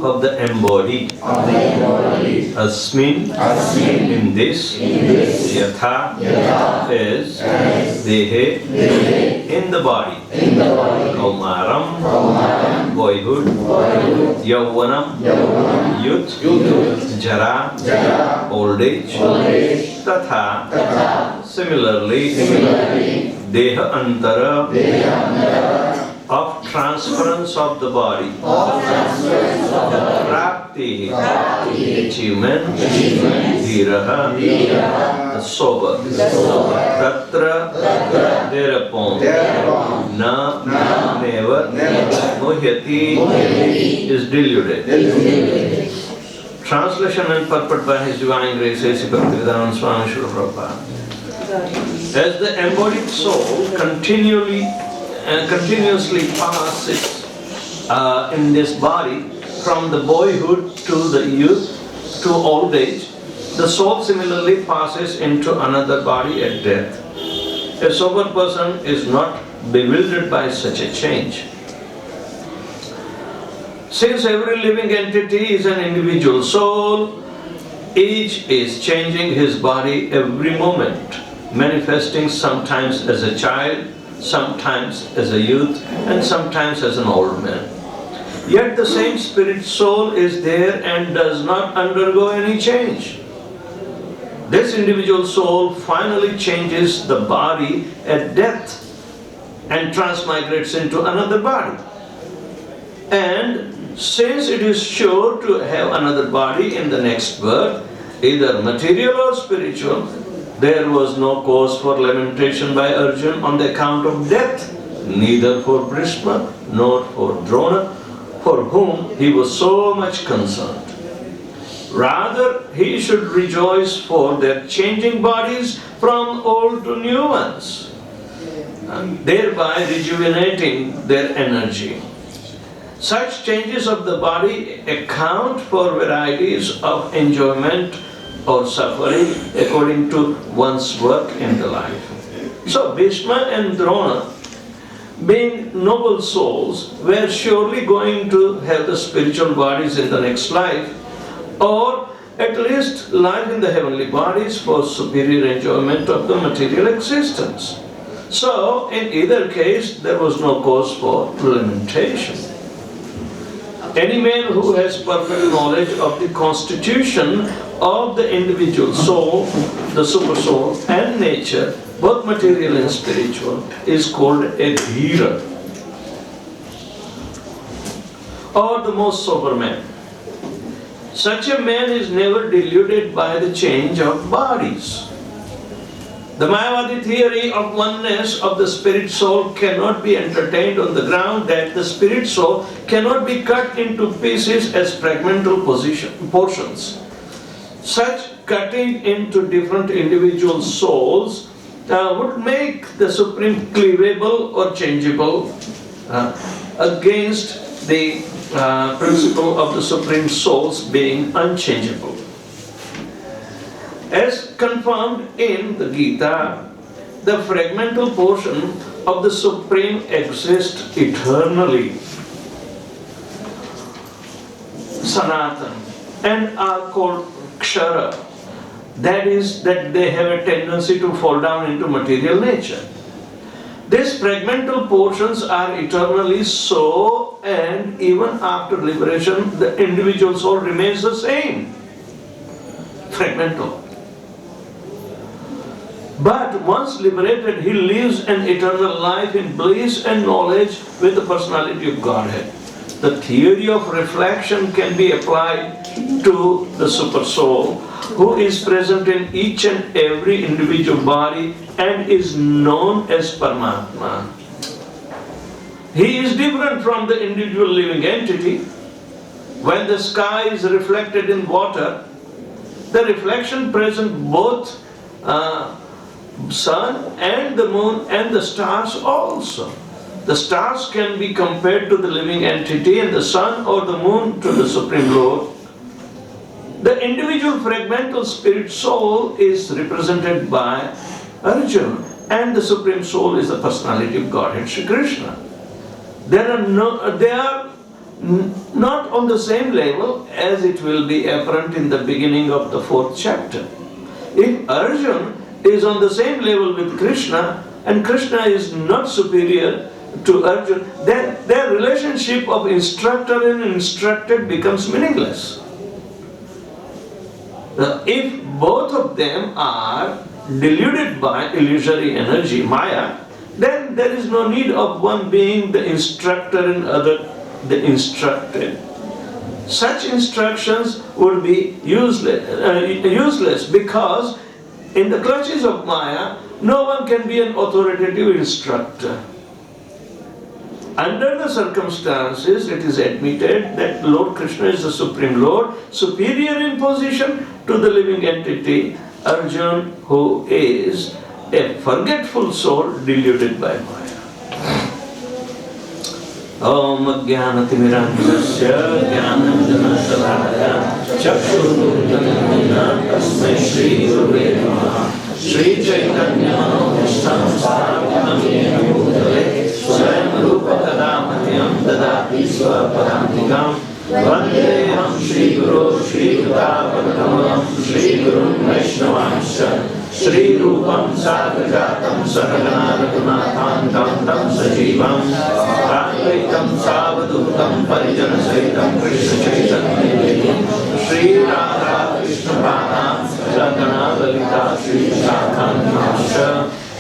of the embodied. Asmin, in this, yatha, is dehe, in the body. Kaumaram, boyhood, yauvanam, youth, jara, old age, tatha, similarly, deha antara, of transference of the body, prapti, achievement, dhiraha, sober, tatra, thereupon, na, never, muhyati, is deluded. Translation and purport by His Divine Grace H.H Vedavyasapriya Swami Srila Prabhupada. As the embodied soul continuously passes in this body from the boyhood to the youth to old age, the soul similarly passes into another body at death. A sober person is not bewildered by such a change. Since every living entity is an individual soul, each is changing his body every moment, manifesting sometimes as a child, sometimes as a youth, and sometimes as an old man. Yet the same spirit soul is there and does not undergo any change. This individual soul finally changes the body at death and transmigrates into another body. And since it is sure to have another body in the next birth, either material or spiritual, there was no cause for lamentation by Arjuna on the account of death, neither for Bhishma nor for Drona, for whom he was so much concerned. Rather, he should rejoice for their changing bodies from old to new ones, thereby rejuvenating their energy. Such changes of the body account for varieties of enjoyment or suffering according to one's work in the life. So Bhishma and Drona, being noble souls, were surely going to have the spiritual bodies in the next life, or at least life in the heavenly bodies for superior enjoyment of the material existence. So in either case, there was no cause for lamentation. Any man who has perfect knowledge of the constitution of the individual soul, the super soul, and nature, both material and spiritual, is called a dhira, or the most sober man. Such a man is never deluded by the change of bodies. The Mayavadi theory of oneness of the spirit soul cannot be entertained on the ground that the spirit soul cannot be cut into pieces as fragmental portions. Such cutting into different individual souls would make the supreme cleavable or changeable against the principle of the supreme souls being unchangeable. As confirmed in the Gita, the fragmental portion of the Supreme exists eternally, Sanatan, and are called Kshara. That is, that they have a tendency to fall down into material nature. These fragmental portions are eternally so, and even after liberation, the individual soul remains the same, fragmental. But once liberated, he lives an eternal life in bliss and knowledge with the personality of Godhead. The theory of reflection can be applied to the super soul, who is present in each and every individual body and is known as Paramatma. He is different from the individual living entity. When the sky is reflected in water, the reflection present both sun and the moon and the stars also. The stars can be compared to the living entity and the sun or the moon to the Supreme Lord. The individual fragmental spirit soul is represented by Arjuna, and the Supreme Soul is the personality of Godhead Shri Krishna. They are not on the same level as it will be apparent in the beginning of the 4th chapter. If Arjuna is on the same level with Krishna and Krishna is not superior to Arjuna, then their relationship of instructor and instructed becomes meaningless. If both of them are deluded by illusory energy, Maya, then there is no need of one being the instructor and other the instructed. Such instructions would be useless because in the clutches of Maya, no one can be an authoritative instructor. Under the circumstances, it is admitted that Lord Krishna is the Supreme Lord, superior in position to the living entity, Arjuna, who is a forgetful soul deluded by Maya. Om Jnanatimirandasya Jnananjanashalaya Chakshurmurtanamina Tasmai Shri Gurave Namaha Shri Chaitanya Manobhishtam Sthapitam Yena Bhutale Swayam Rupa Kadamahyam Dadati Swapadantikam Vandeham Shri Guru Shri Gitapadakamalam Shri Gurun Vaishnavanscha Shri Rupam Sadhajatam Saragana Raghunathantam Tam Sajivam Advaitam Savadutam Parijana Sahitam Krishna Chaitanya Shri Radha Krishna Prana Ragana Lalita Shri Shakhanasha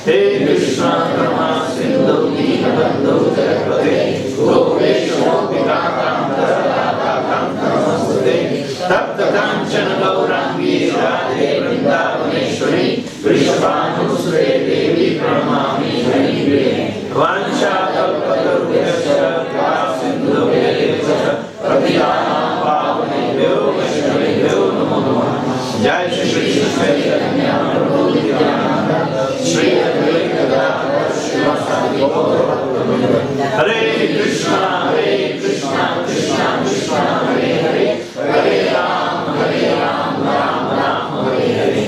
He Krishna Karma Sindhu Dinabandhu Jayapate Goveshmo Vikatam Dharadakatam Namaste Tapta Kanchana Gaurangi Radhe Vrindavaneshwari Vrishabhanusre Devi Pramami Harive Vancha Kalpatarubhyasya Sindhu Vyayasya Pratiyana Pavanebhyo Vaishnavebhyo Namo Namah Jai Shri Krishna Chaitanya Prabhu Nityananda Shri Advaita Gadadhara Srivasadi Gaura Hare Krishna Krishna Krishna Hare Hare Hare Ram Ram Hare Hare.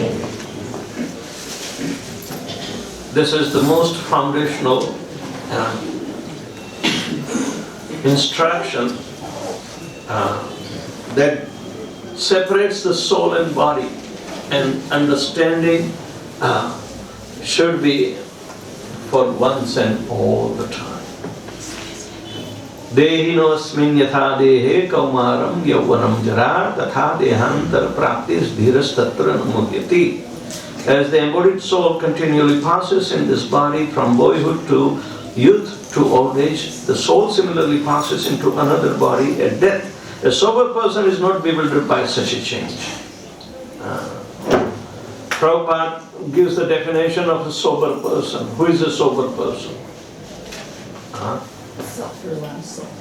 This is the most foundational instruction that separates the soul and body, and understanding should be for once and all the time. Dehino asmin yatha dehe kaumaram yauvanam jara tatha dehantar praptis dhiras tatra namudyati. As the embodied soul continually passes in this body from boyhood to youth to old age, the soul similarly passes into another body at death. A sober person is not bewildered by such a change. Prabhupada gives the definition of a sober person. Who is a sober person?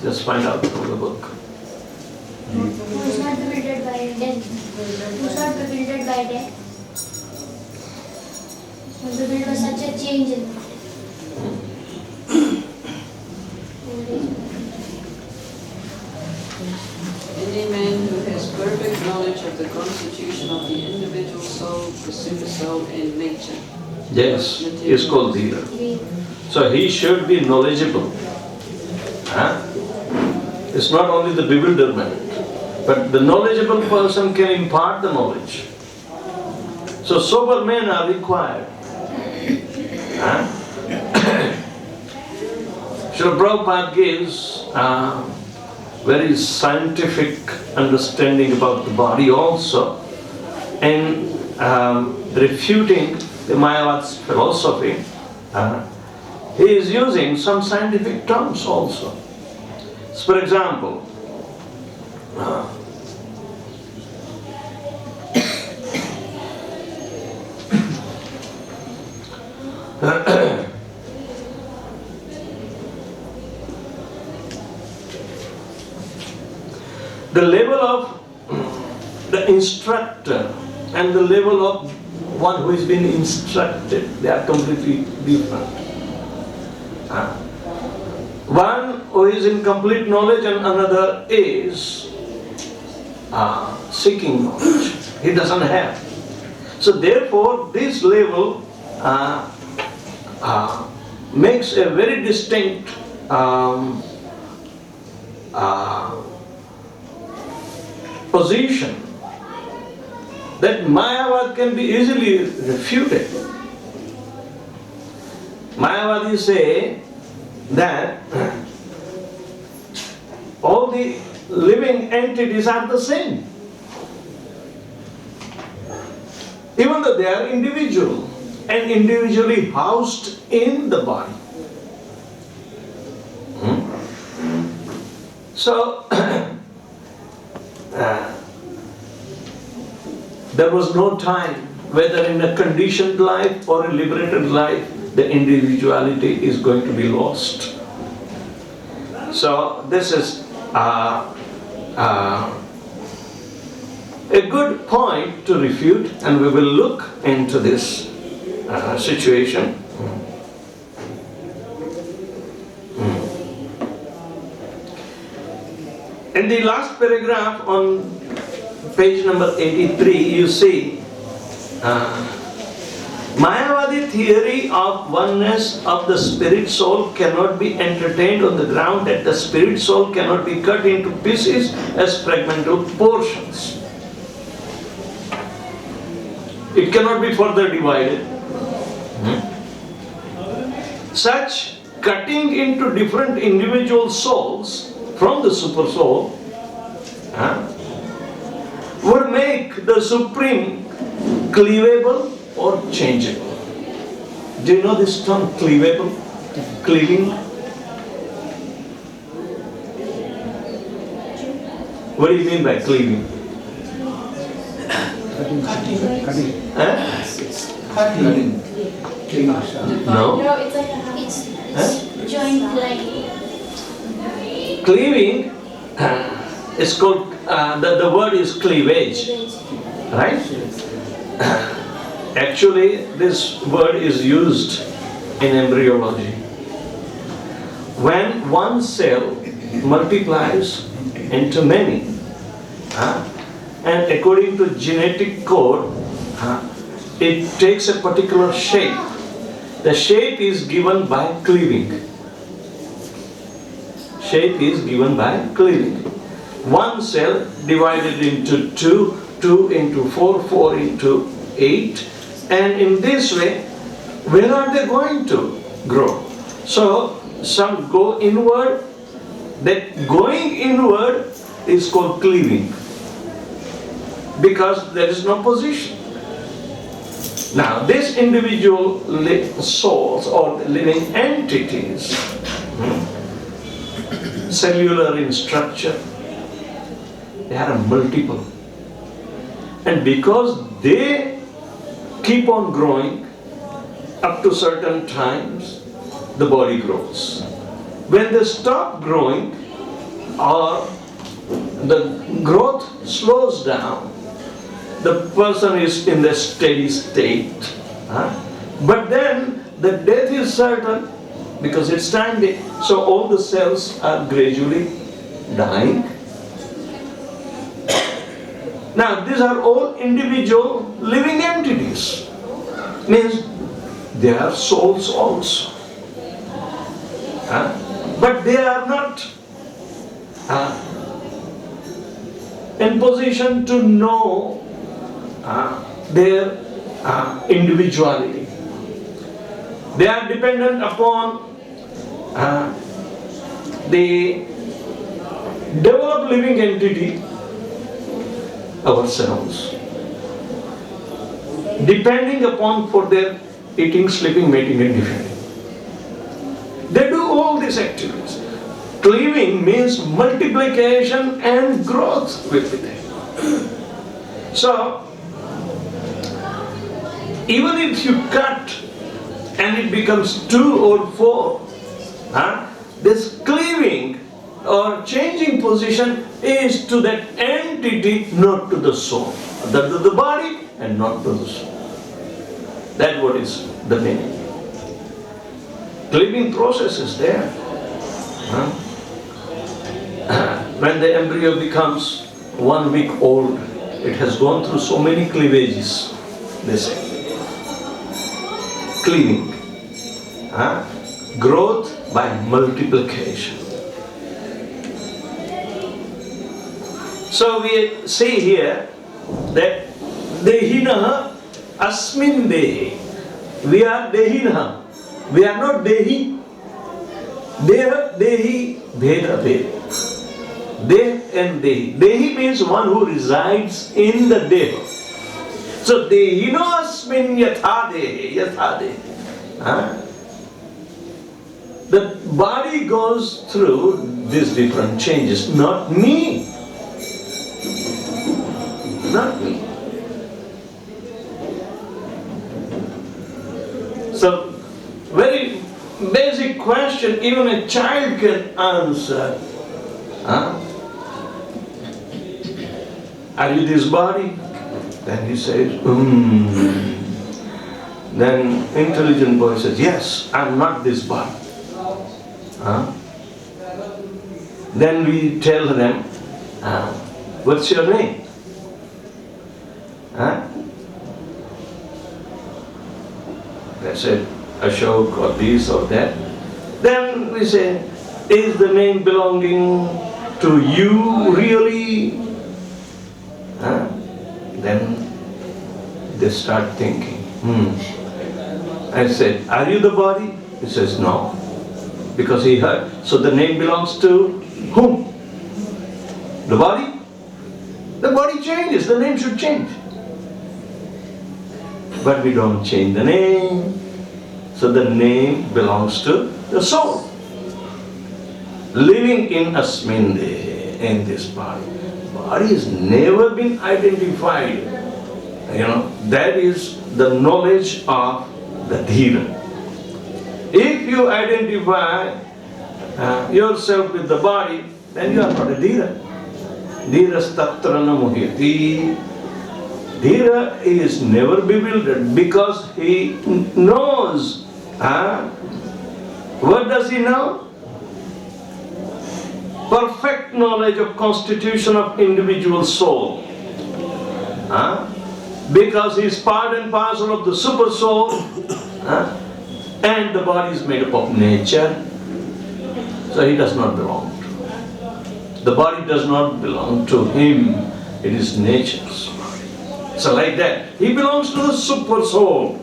Just find out from the book. Who is not bewildered by death? Who is not bewildered by death? Who is bewildered by such a change in Any man who has perfect knowledge of the constitution of the individual soul, the super soul, and nature. Yes, is called Dhira. So he should be knowledgeable. It's not only the bewilderment, but the knowledgeable person can impart the knowledge. So sober men are required. Srila Prabhupada gives very scientific understanding about the body also, and refuting the Mayavad's philosophy, he is using some scientific terms also. So for example, the level of the instructor and the level of one who is being instructed, they are completely different. One who is in complete knowledge and another is seeking knowledge. He doesn't have. So therefore, this level makes a very distinct position, that Mayavad can be easily refuted. Mayavadis say that all the living entities are the same. Even though they are individual and individually housed in the body. So, there was no time, whether in a conditioned life or a liberated life, the individuality is going to be lost. So, this is a good point to refute, and we will look into this situation. In the last paragraph on page number 83, you see Mayavadi theory of oneness of the spirit soul cannot be entertained on the ground that the spirit soul cannot be cut into pieces as fragmental portions. It cannot be further divided. Such cutting into different individual souls from the super soul would make the supreme cleavable or changeable. Do you know this term, cleavable? Cleaving? What do you mean by cleaving? Cutting. No? No, it's like it's joint line. Cleaving is called, the word is cleavage, right? Actually, this word is used in embryology. When one cell multiplies into many, and according to genetic code, it takes a particular shape. The shape is given by cleaving. Shape is given by cleaving. One cell divided into 2, 2 into 4, 4 into 8, and in this way, where are they going to grow? So, some go inward. That going inward is called cleaving, because there is no position. Now, these individual souls or living entities, cellular in structure, they are multiple. And because they keep on growing, up to certain times, the body grows. When they stop growing, or the growth slows down, the person is in the steady state. But then the death is certain, because it's standing. So all the cells are gradually dying. Now these are all individual living entities. Means they are souls also. But they are not in position to know their individuality. They are dependent upon the developed living entity, ourselves, depending upon for their eating, sleeping, mating and defending. They do all these activities. Cleaving means multiplication and growth will be there. So, even if you cut and it becomes 2 or 4, this cleaving or changing position is to that entity, not to the soul. That to the body and not to the soul. That's what is the meaning. Cleaving process is there. When the embryo becomes 1 week old, it has gone through so many cleavages, they say. Cleaving. Growth by multiplication. So we see here that Dehinaha Asmin Dehi. We are Dehinaha. We are not Dehi. Deha, Dehi, Bheda, Bheda. Deh and Dehi. Dehi means one who resides in the Deha. So Dehino Asmin Yatha Dehi. Yatha Dehi. The body goes through these different changes, not me. Not me. So, very basic question, even a child can answer. Are you this body? Then he says, Then intelligent boy says, yes, I'm not this body. Then we tell them, what's your name? They said, Ashok or this or that. Then we say, is the name belonging to you really? Then they start thinking. I said, are you the body? He says, no. Because he heard. So the name belongs to whom? The body? The body changes, the name should change. But we don't change the name. So the name belongs to the soul. Living in Asmin Dehi, in this body. Body has never been identified. That is the knowledge of the Dhira. If you identify yourself with the body, then you are not a Dhira. Dhira's tatra na muhyati. Dhira is never bewildered because he knows. What does he know? Perfect knowledge of constitution of individual soul. Because he is part and parcel of the super soul. And the body is made up of nature. So he does not belong to. The body does not belong to him. It is nature's body. So like that. He belongs to the super soul.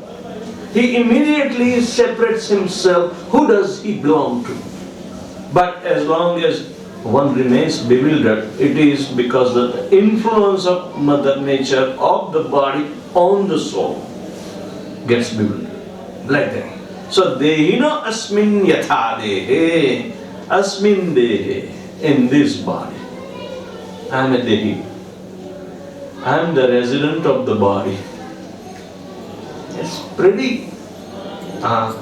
He immediately separates himself. Who does he belong to? But as long as one remains bewildered, it is because of the influence of Mother Nature of the body on the soul gets bewildered. Like that. So, Dehino Asmin Yatha Dehe, Asmin Dehe, in this body. I am a Dehi. I am the resident of the body. It's pretty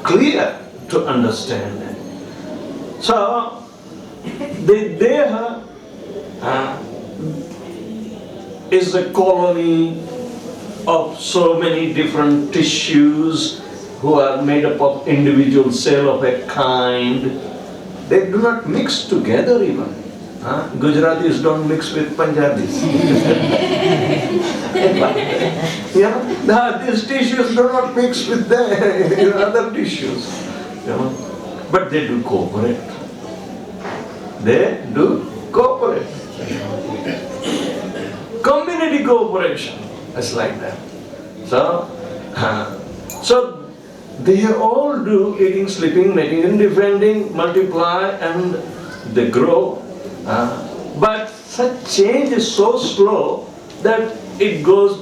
clear to understand that. So, the Deha is a colony of so many different tissues who are made up of individual cell of a kind. They do not mix together even. Gujaratis don't mix with Punjabis. These tissues do not mix with the other tissues. But they do cooperate. They do cooperate. Community cooperation. It's like that. So they all do eating, sleeping, mating and defending, multiply and they grow. But such change is so slow that it goes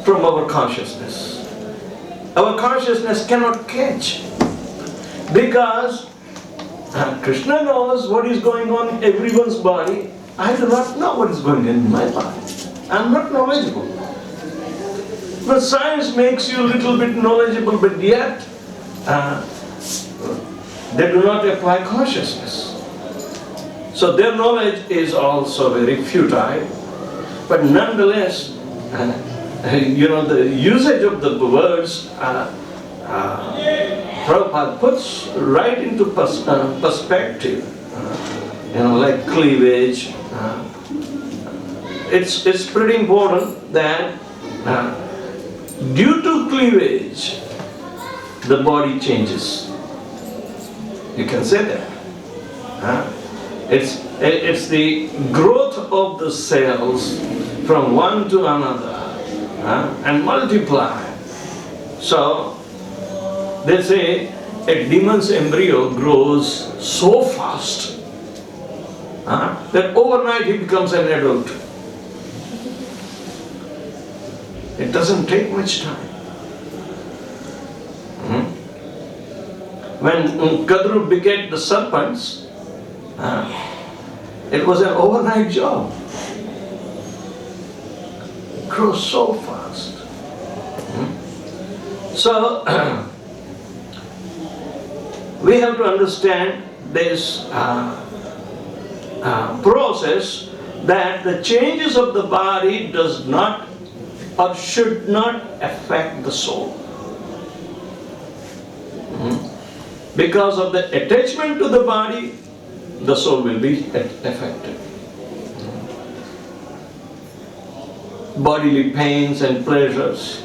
from our consciousness. Our consciousness cannot catch. Because Krishna knows what is going on in everyone's body. I do not know what is going on in my body. I am not knowledgeable. But science makes you a little bit knowledgeable, but yet they do not apply consciousness. So their knowledge is also very futile. But nonetheless, the usage of the words Prabhupada puts right into perspective. Like cleavage. It's pretty important that due to cleavage, the body changes. You can say that. It's the growth of the cells from one to another and multiply. So, they say a demon's embryo grows so fast that overnight he becomes an adult. It doesn't take much time. When Kadru begat the serpents, it was an overnight job. It grows so fast. So, we have to understand this process, that the changes of the body does not or should not affect the soul. Because of the attachment to the body, the soul will be affected. Bodily pains and pleasures,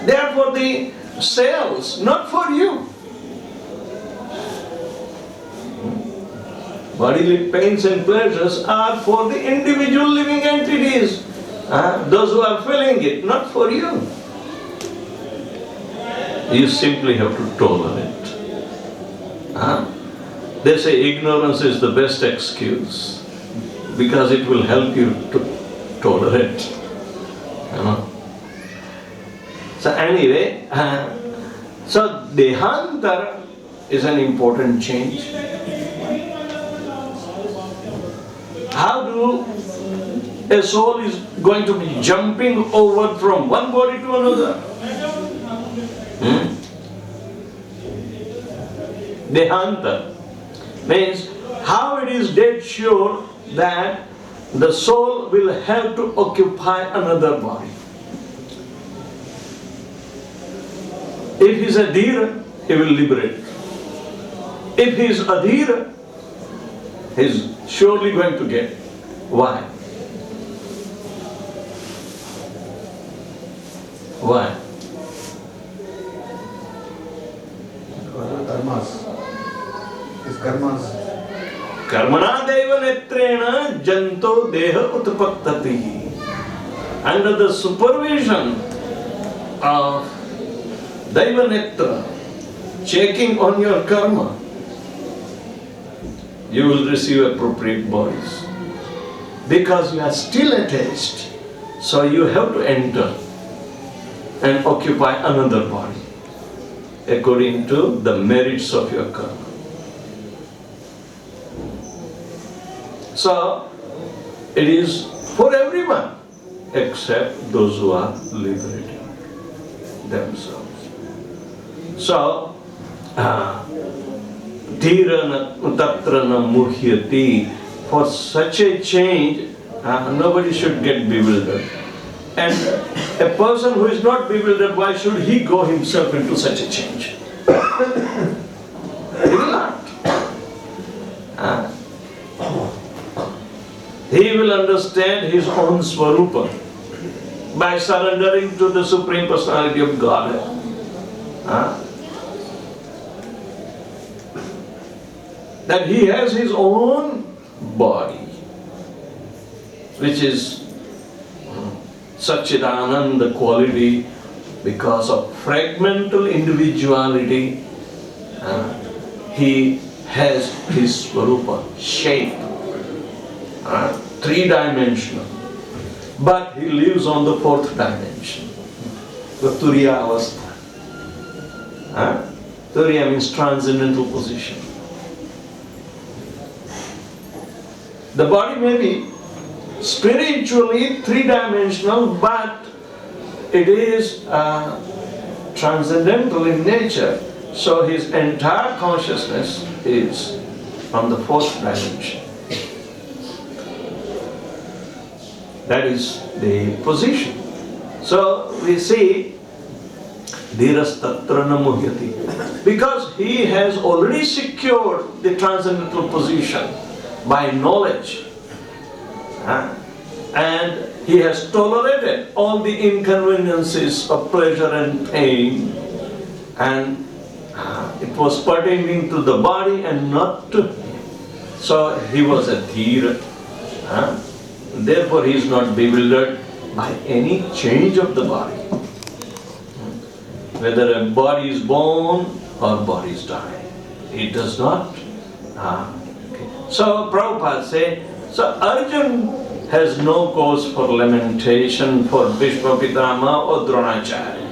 they are for the cells, not for you. Bodily pains and pleasures are for the individual living entities, those who are feeling it, not for you. You simply have to tolerate. They say ignorance is the best excuse, because it will help you to tolerate. So anyway, so Dehantara is an important change. How do a soul is going to be jumping over from one body to another? Dehanta means how it is dead sure that the soul will have to occupy another body. If he is a dhira, he will liberate. If he is adhira, he is surely going to get. Why? Why? Karmana deva netrena janto deha utpattati. Under the supervision of deva netra, checking on your karma, you will receive appropriate bodies. Because you are still attached, so you have to enter and occupy another body according to the merits of your karma. So, it is for everyone except those who are liberating themselves. So, dhira tatra na muhyati. For such a change, nobody should get bewildered. And a person who is not bewildered, why should he go himself into such a change? He will not. He will understand his own swarupa by surrendering to the Supreme Personality of Godhead. That he has his own body, which is Satchidananda quality. Because of fragmental individuality, he has his swarupa, shape, three-dimensional. But he lives on the fourth dimension, the Turiya Avastha. Turiya means transcendental position. The body may be spiritually three-dimensional, but it is transcendental in nature, so his entire consciousness is from the fourth dimension. That is the position. So we see dhirastatra na muhyati, because he has already secured the transcendental position by knowledge, and he has tolerated all the inconveniences of pleasure and pain, and it was pertaining to the body and not to him. So he was a dhira. Therefore he is not bewildered by any change of the body. Whether a body is born or body is dying. It does not. Okay. So Prabhupada said, so Arjun has no cause for lamentation for Bhishma Pitama or Dronacharya.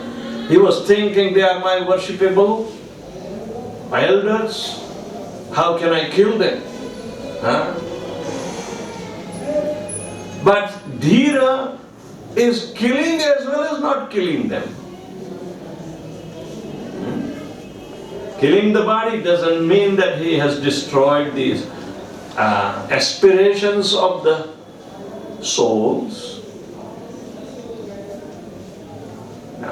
He was thinking, they are my worshipable elders. How can I kill them? But Dhira is killing as well as not killing them. Killing the body doesn't mean that he has destroyed these aspirations of the souls. No.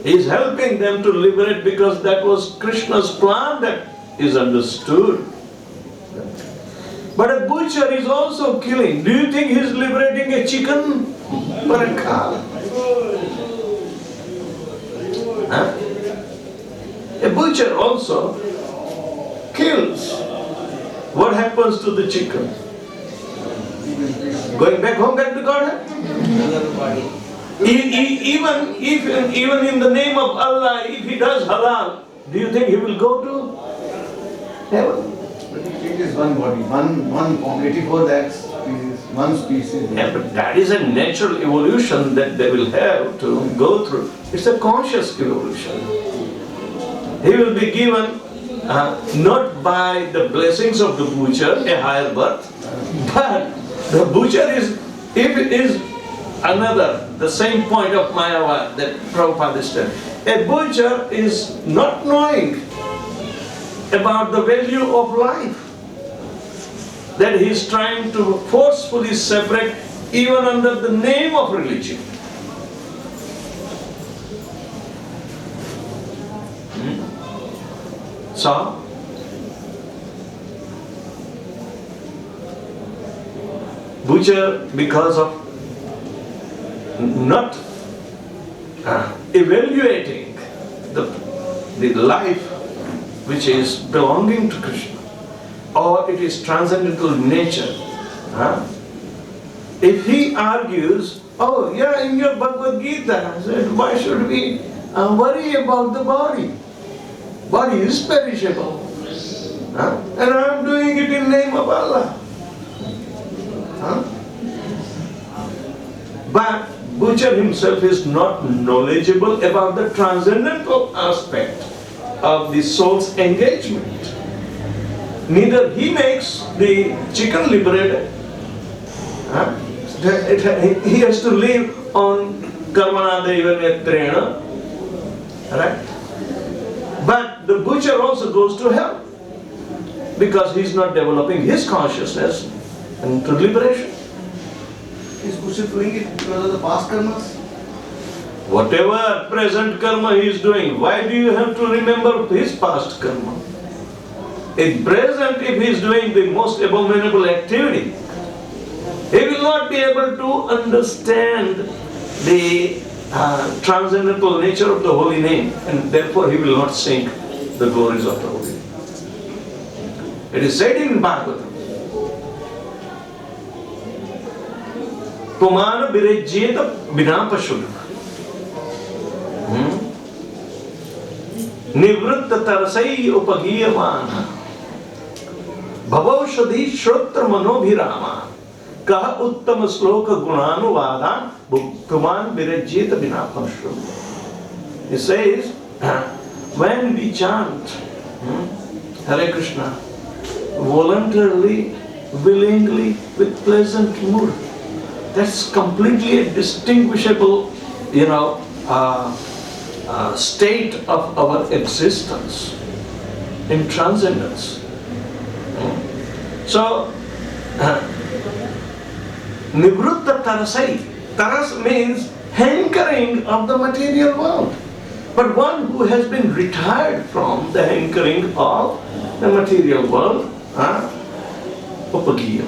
He is helping them to liberate because that was Krishna's plan that is understood. But a butcher is also killing. Do you think he is liberating a chicken or a cow? Huh? A butcher also kills. What happens to the chicken? Going back home, back to Godhead? Even in the name of Allah, if he does halal, do you think he will go to heaven? It is one body, one form, 84 lakhs species, one species. Yeah, but that is a natural evolution that they will have to go through. It's a conscious evolution. He will be given not by the blessings of the butcher a higher birth, but the butcher is, if it is another, the same point of Mayavad that Prabhupada said, a butcher is not knowing about the value of life, that he is trying to forcefully separate even under the name of religion. So, butcher, because of not evaluating the life which is belonging to Krishna, or it is transcendental nature. If he argues, oh yeah, in your Bhagavad Gita, why should we worry about the body? Body is perishable. And I am doing it in name of Allah. But butcher himself is not knowledgeable about the transcendental aspect of the soul's engagement. Neither he makes the chicken liberated. He has to live on karmana deva netrena. Right? But the butcher also goes to hell because he is not developing his consciousness into liberation. Is butcher doing it because of the past karmas? Whatever present karma he is doing, why do you have to remember his past karma? In present, if he is doing the most abominable activity, he will not be able to understand the transcendental nature of the holy name, and therefore he will not sing the glories of the holy name. It is said in Bhagavatam, Pumana birejjeta vinapashuna Nivritta tarasai upagiyamana Bhavaushadhi shrotra manobhirama Kaha uttama sloka gunanuvada Bhuktuman virajyeta vinapashru. He says, when we chant Hare Krishna voluntarily, willingly, with pleasant mood, that's completely a distinguishable, state of our existence in transcendence. So, Nivrutta tarasai. Taras means hankering of the material world. But one who has been retired from the hankering of the material world, Upagiya,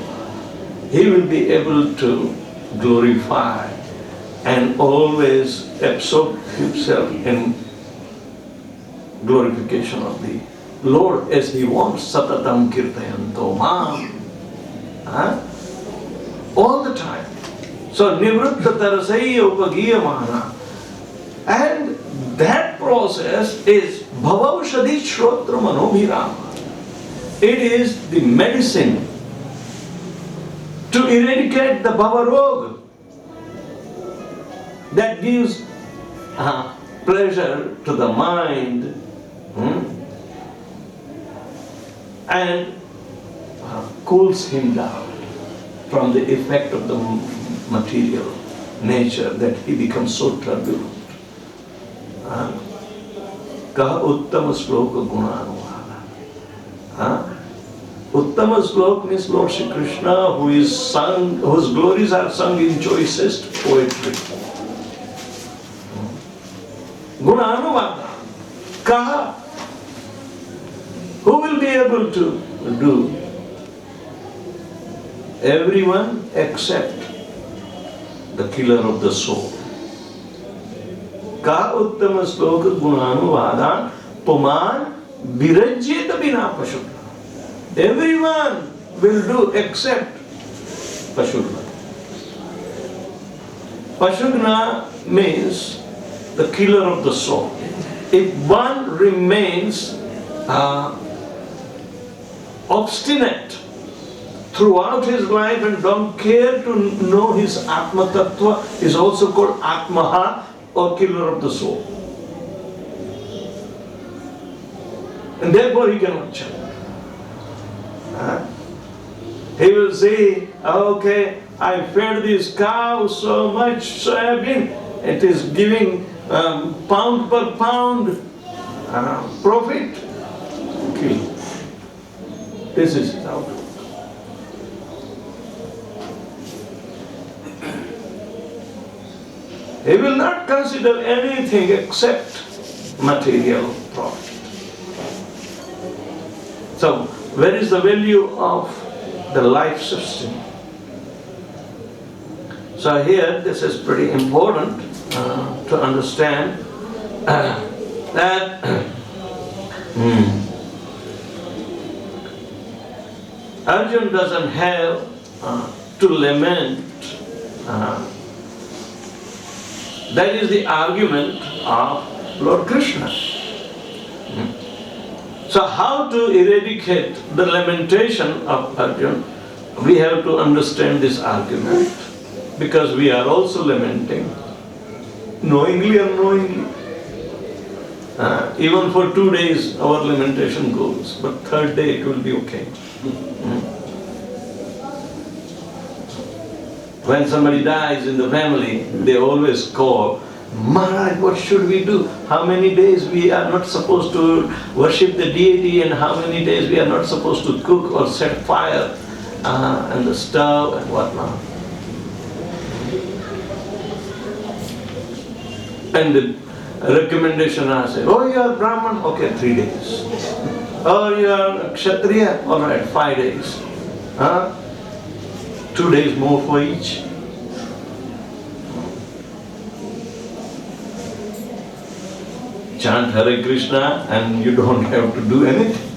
he will be able to glorify and always absorb himself in glorification of the Lord as he wants. Satatam kirtayanto mam. All the time. So nivritta tarasaya upagiyamana. And that process is bhavaushadhi shrotra manobhirama. It is the medicine to eradicate the bhavarog that gives pleasure to the mind and cools him down from the effect of the material nature that he becomes so turbulent. Kaha uttama sloka gunanuvada. Uttama slok means Lord Shri Krishna, who is sung, whose glories are sung in choicest poetry. Gunanuvada. Kaha? Who will be able to do? Everyone except the killer of the soul. Ka uttama sloka gunanuvada puman virajyeta bina pashuna. Everyone will do except Pashugna. Pashugna means the killer of the soul. If one remains obstinate throughout his life and don't care to know his Atma Tattva, is also called Atmaha, or killer of the soul. And therefore he cannot chant. He will say, okay, I fed this cow so much soybean, it is giving pound per pound profit. Kill. This is his outlook. He will not consider anything except material profit. So, where is the value of the life system? So here, this is pretty important to understand that Arjuna doesn't have to lament. That is the argument of Lord Krishna. So how to eradicate the lamentation of Arjuna? We have to understand this argument, because we are also lamenting, knowingly or unknowingly. Even for 2 days our lamentation goes, but third day it will be okay. When somebody dies in the family, they always call, Maharaj, what should we do? How many days we are not supposed to worship the deity, and how many days we are not supposed to cook or set fire on the stove and whatnot. And the recommendation I say, oh, you are Brahman? Okay, 3 days. Oh, you are Kshatriya? All right, 5 days. 2 days more for each. Chant Hare Krishna and you don't have to do anything.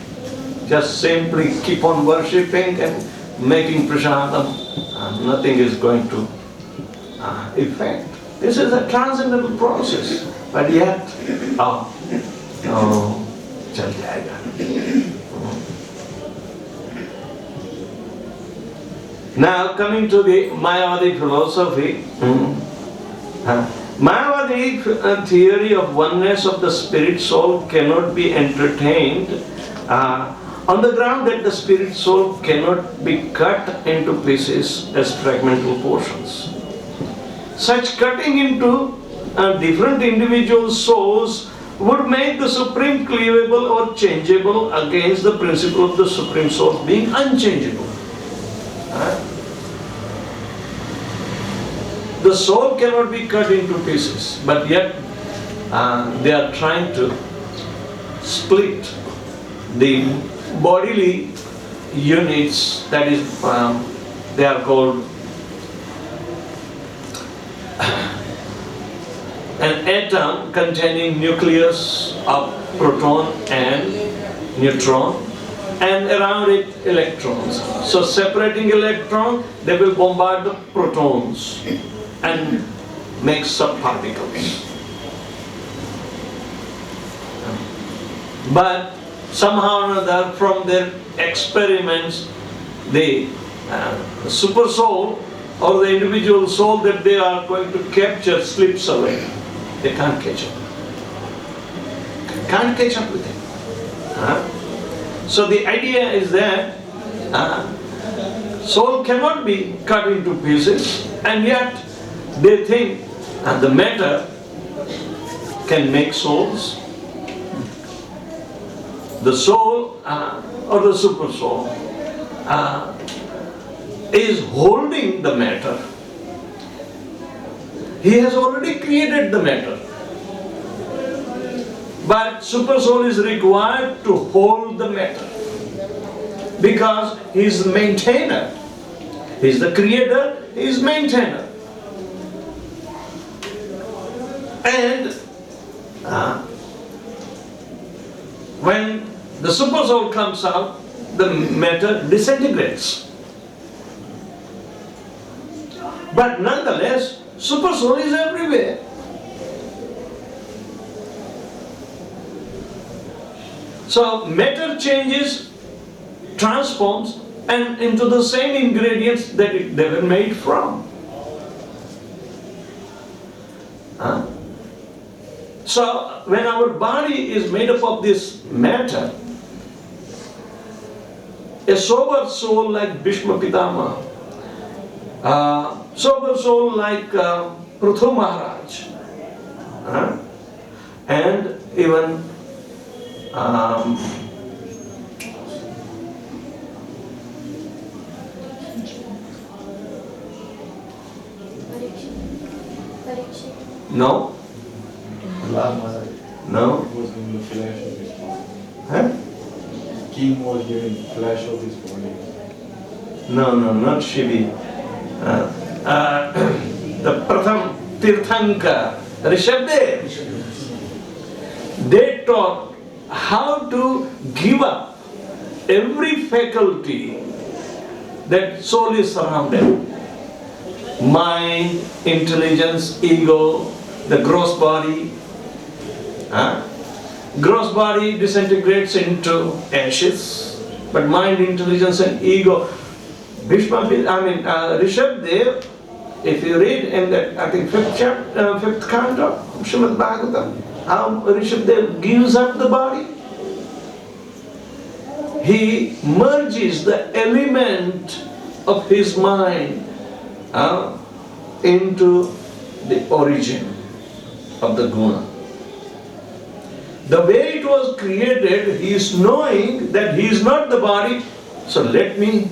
Just simply keep on worshipping and making prasadam. Nothing is going to affect. This is a transcendental process. But yet, chal jayega. Now coming to the Mayavadi philosophy. Mayavadi theory of oneness of the spirit soul cannot be entertained on the ground that the spirit soul cannot be cut into pieces as fragmental portions. Such cutting into different individual souls would make the supreme cleavable or changeable against the principle of the supreme soul being unchangeable. The soul cannot be cut into pieces, but yet they are trying to split the bodily units, that is, they are called an atom containing nucleus of proton and neutron, and around it electrons. So separating electron, they will bombard the protons and make subparticles. But somehow or another, from their experiments, the super soul or the individual soul that they are going to capture slips away. They can't catch up. Can't catch up with it. So the idea is that soul cannot be cut into pieces, and yet they think the matter can make souls. The soul or the super soul is holding the matter. He has already created the matter. But super soul is required to hold the matter because he is the maintainer. He is the creator, he is maintainer. And when the super soul comes out, the matter disintegrates. But nonetheless, super soul is everywhere. So matter changes, transforms, and into the same ingredients that they were made from. So when our body is made up of this matter, a sober soul like Bhishma Pitama, sober soul like Prithu Maharaj, and even no, Last Maharaj no, was given the flesh of his body. huh? King was given flesh of his body. No, not Shivi. The Pratham Tirthankar, Rishabdev, they taught how to give up every faculty that soul is surrounded. Mind, intelligence, ego, the gross body. Gross body disintegrates into ashes, but mind, intelligence and ego. Rishabdev, if you read in that, I think, fifth canto of Srimad Bhagavatam, how Rishabdev gives up the body. He merges the element of his mind into the origin of the guna. The way it was created, he is knowing that he is not the body, so let me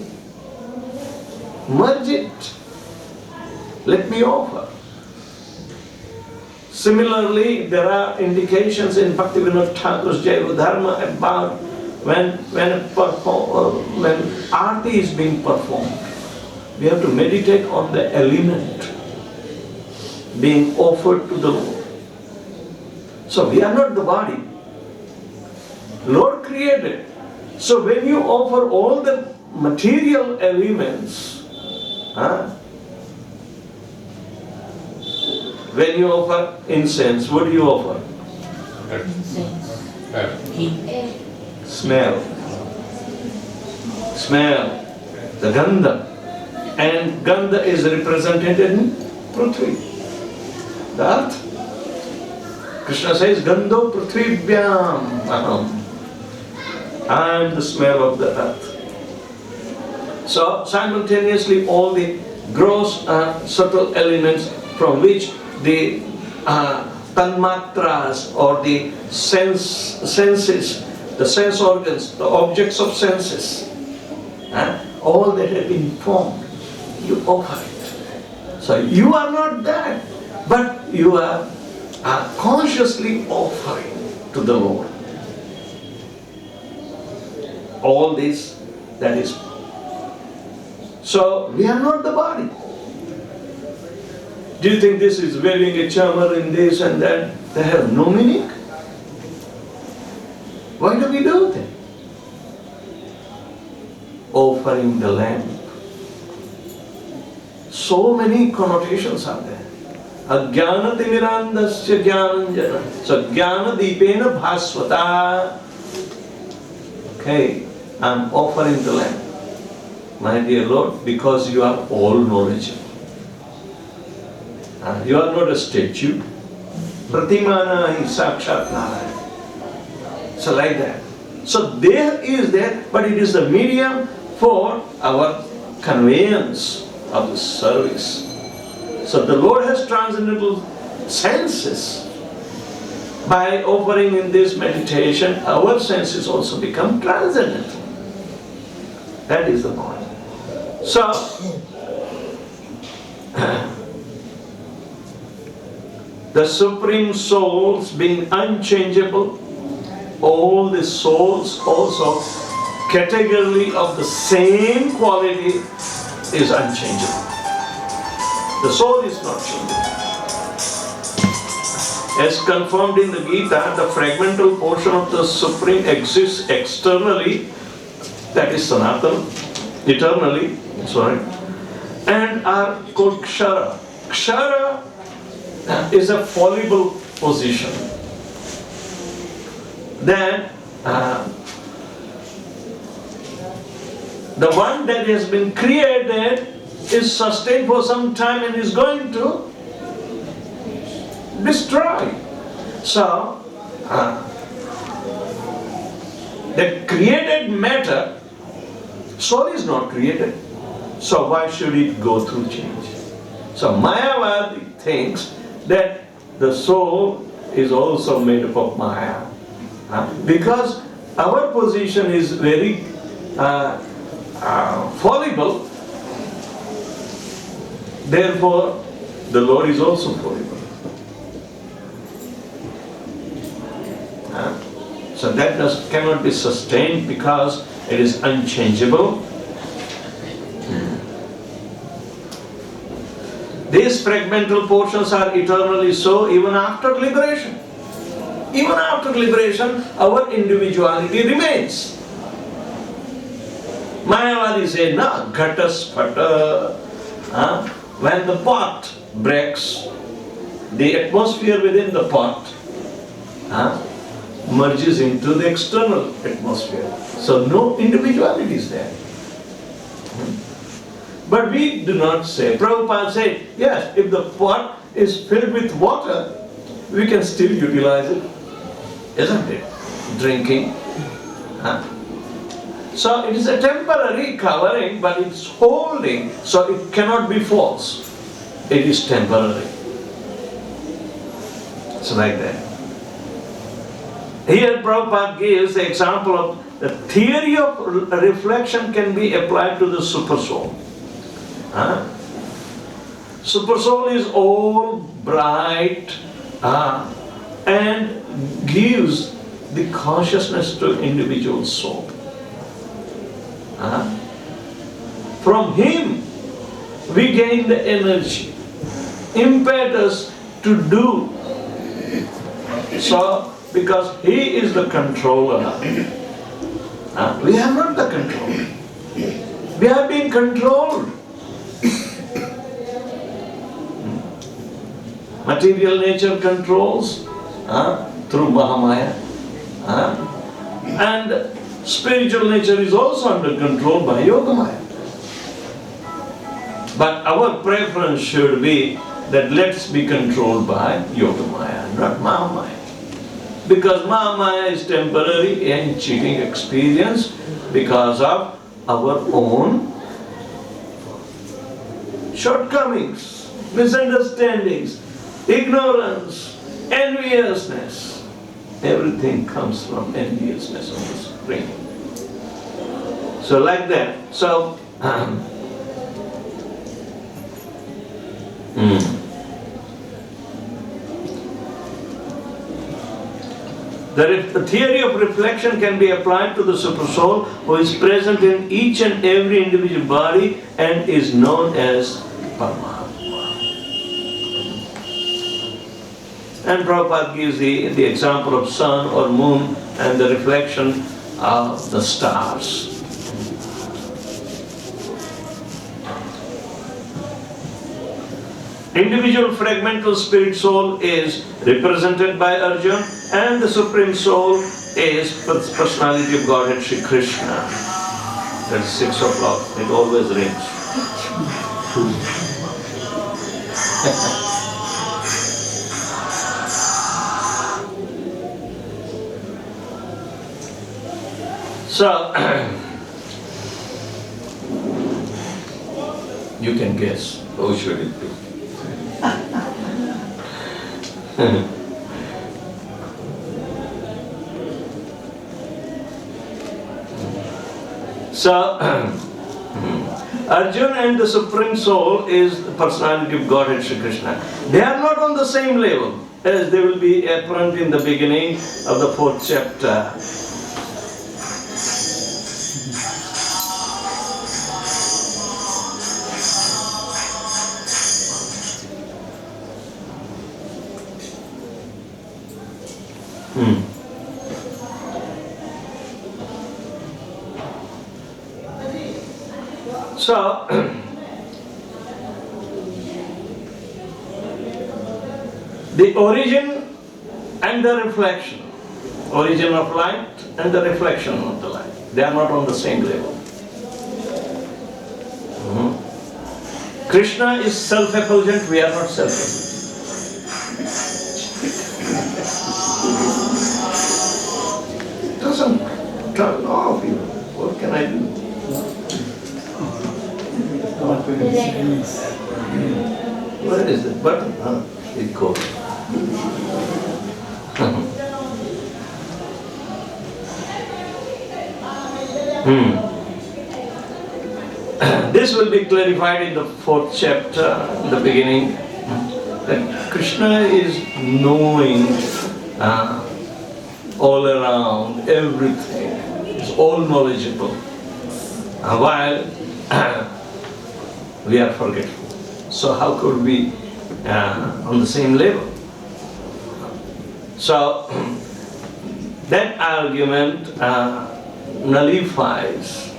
merge it. Let me offer. Similarly, there are indications in Bhaktivinoda Thakur's Jaiva Dharma about when arti is being performed, we have to meditate on the element being offered to the Lord. So we are not the body. Lord created. So when you offer all the material elements, when you offer incense, what do you offer? Smell. The gandha. And gandha is represented in Prithvi, the earth. Krishna says, Gandho Prithvibhyam Aham. I am the smell of the earth. So simultaneously all the gross subtle elements from which the tanmatras or the senses, the sense organs, the objects of senses, all that have been formed, you offer it. So you are not that, but you are consciously offering to the Lord. All this, that is. So we are not the body. Do you think this is wearing a chamar in this and that? They have no meaning. Why do we do that? offering the lamp. So many connotations are there. Ajnana timirandasya jnananjana. So jnana deepena bhasvata. Okay, I'm offering the lamp. My dear Lord, because you are all knowledgeable. You are not a statue. Pratimana hi sakshat Narayana. So like that. So there is that, but it is the medium for our conveyance of the service. So the Lord has transcendental senses. By offering in this meditation, our senses also become transcendental. That is the point. So, the Supreme Souls being unchangeable, all the souls also category of the same quality is unchangeable. The soul is not changeable. As confirmed in the Gita, the fragmental portion of the Supreme exists externally, that is Sanatana, eternally, and are called Kshara. Kshara is a fallible position. Then the one that has been created is sustained for some time and is going to destroy. So, the created matter, soul is not created. So why should it go through change? So Mayavadi thinks that the soul is also made up of Maya. Because our position is very fallible, therefore the Lord is also fallible. So that cannot be sustained because it is unchangeable. These fragmental portions are eternally so even after liberation. Even after liberation, our individuality remains. Mayavadi say, no, ghataspata. When the pot breaks, the atmosphere within the pot merges into the external atmosphere. So no individuality is there. But we do not say. Prabhupada said, yes, if the pot is filled with water, we can still utilize it, isn't it? Drinking. So it is a temporary covering, but it's holding, so it cannot be false. It is temporary. So like that. Here Prabhupada gives the example of the theory of reflection can be applied to the super soul. Super soul is all bright and gives the consciousness to individual soul. From him we gain the energy, impetus to do. So, because he is the controller, we are not the controller. We are being controlled. Material nature controls through Mahamaya, and spiritual nature is also under control by Yogamaya. But our preference should be that let's be controlled by Yogamaya, not Mahamaya. Because Mahamaya is temporary and cheating experience because of our own shortcomings, misunderstandings, ignorance, enviousness. Everything comes from enviousness on the screen. So like that. So the theory of reflection can be applied to the super soul who is present in each and every individual body and is known as Paramatma. And Prabhupada gives the example of sun or moon and the reflection of the stars. Individual fragmental spirit soul is represented by Arjuna, and the Supreme Soul is personality of Godhead Shri Krishna. That's 6 o'clock, it always rings. So, you can guess, who should it be? So, Arjuna and the Supreme Soul is the personality of Godhead Shri Krishna. They are not on the same level, as they will be apparent in the beginning of the 4th chapter. So, the origin and the reflection, origin of light and the reflection of the light, they are not on the same level. Krishna is self-effulgent, we are not self-effulgent. It doesn't turn off you. What can I do? Where is it? Button? It goes. This will be clarified in the 4th chapter, in the beginning. That Krishna is knowing all around, everything. He's all knowledgeable. While we are forgetful. So how could we on the same level? So that argument nullifies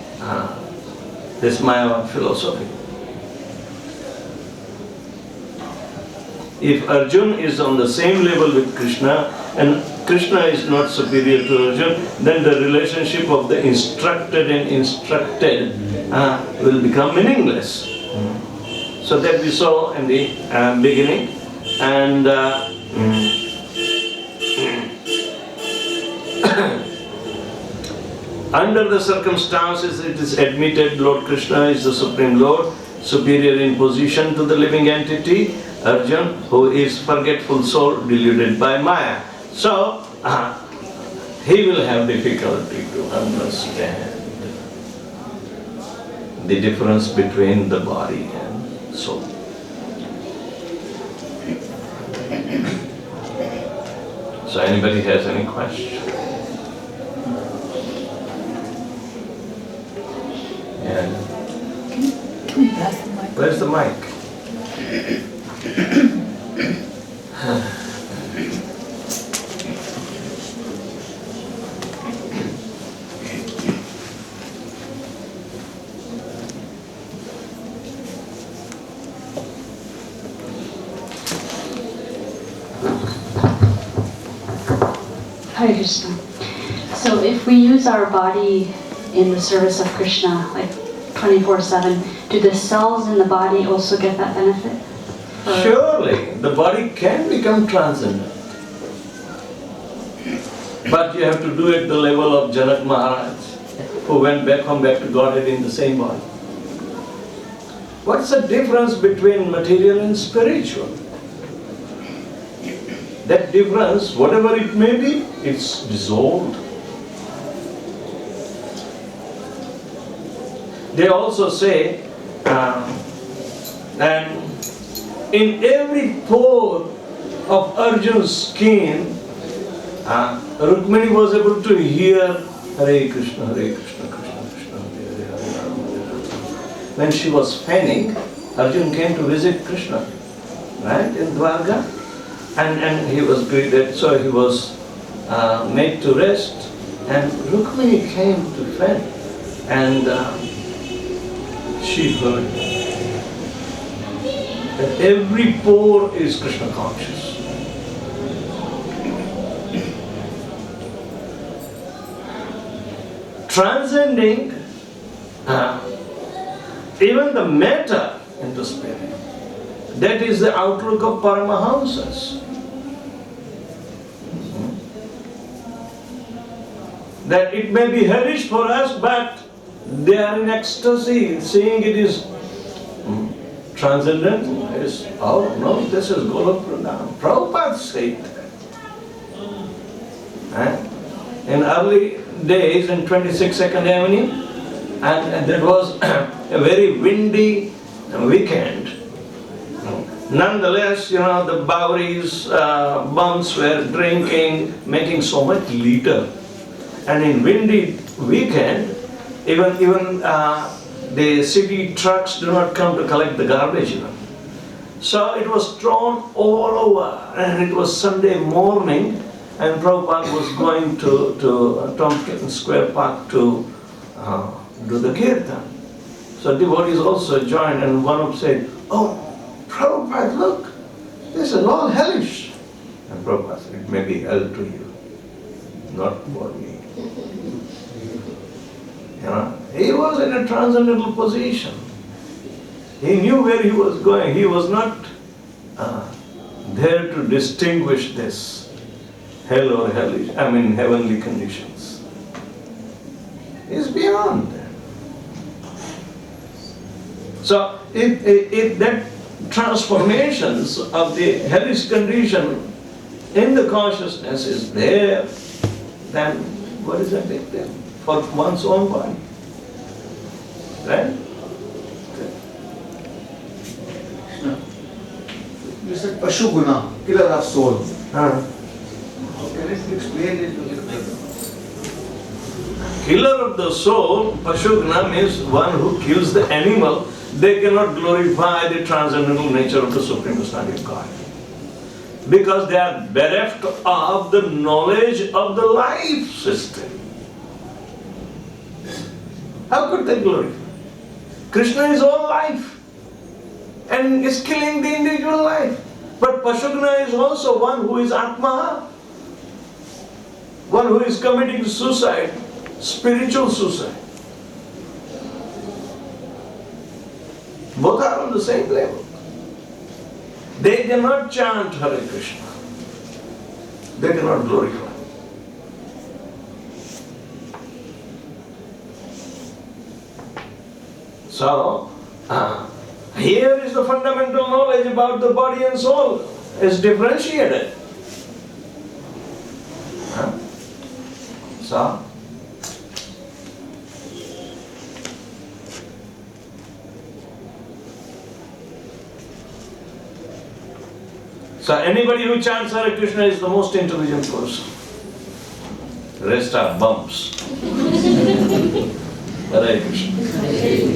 this Maya philosophy. If Arjuna is on the same level with Krishna and Krishna is not superior to Arjuna, then the relationship of the instructed and instructed will become meaningless. So that we saw in the beginning, and under the circumstances it is admitted Lord Krishna is the Supreme Lord, superior in position to the living entity, Arjuna, who is forgetful soul deluded by Maya. So, he will have difficulty to understand the difference between the body and soul. So anybody has any question? Yeah. Can we pass the mic? Where's the mic? Hare Krishna. So if we use our body in the service of Krishna, like 24/7, do the cells in the body also get that benefit? Surely, the body can become transcendent. But you have to do it at the level of Janak Maharaj, who went back to Godhead in the same body. What's the difference between material and spiritual? That difference, whatever it may be, it's dissolved. They also say, and in every pore of Arjuna's skin, Rukmini was able to hear Hare Krishna, Hare Krishna, Krishna Krishna, Hare Hare, Hare Rama, Hare Rama. When she was fainting, Arjuna came to visit Krishna, right, in Dwarka, and he was greeted, so he was made to rest, and Rukmini came to faint, and she heard. that every pore is Krishna conscious. Transcending even the matter into spirit. That is the outlook of Paramahamsas. That it may be hellish for us, but they are in ecstasy, seeing it is transcendental. It is, oh no, this is Golok Vrindavan. Prabhupada said that. In early days in 26nd Avenue, and that was a very windy weekend. Nonetheless, the Boweries bums were drinking, making so much litter. And in windy weekend, even the city trucks do not come to collect the garbage even. So it was thrown all over, and it was Sunday morning, and Prabhupada was going to Tompkins Square Park to do the kirtan. So devotees also joined, and one of them said, "Oh, Prabhupada, look, this is all hellish." And Prabhupada said, "It may be hell to you, not for me." He was in a transcendental position. He knew where he was going. He was not there to distinguish this hell or hellish, heavenly conditions. He's beyond that. So if that transformations of the hellish condition in the consciousness is there, then what is the big deal for one's own body? Right? You said Pashu Guna, killer of soul. Huh. How can I explain it? Killer of the soul, Pashugna, means one who kills the animal. They cannot glorify the transcendental nature of the Supreme Personality of God. Because they are bereft of the knowledge of the life system. How could they glorify? Krishna is all life and is killing the individual life. But Pashugna is also one who is Atma, one who is committing suicide, spiritual suicide. Both are on the same level. They cannot chant Hare Krishna. They cannot glorify. So, here is the fundamental knowledge about the body and soul. It's differentiated. So anybody who chants Hare Krishna is the most intelligent person. The rest are bumps. Hare Krishna.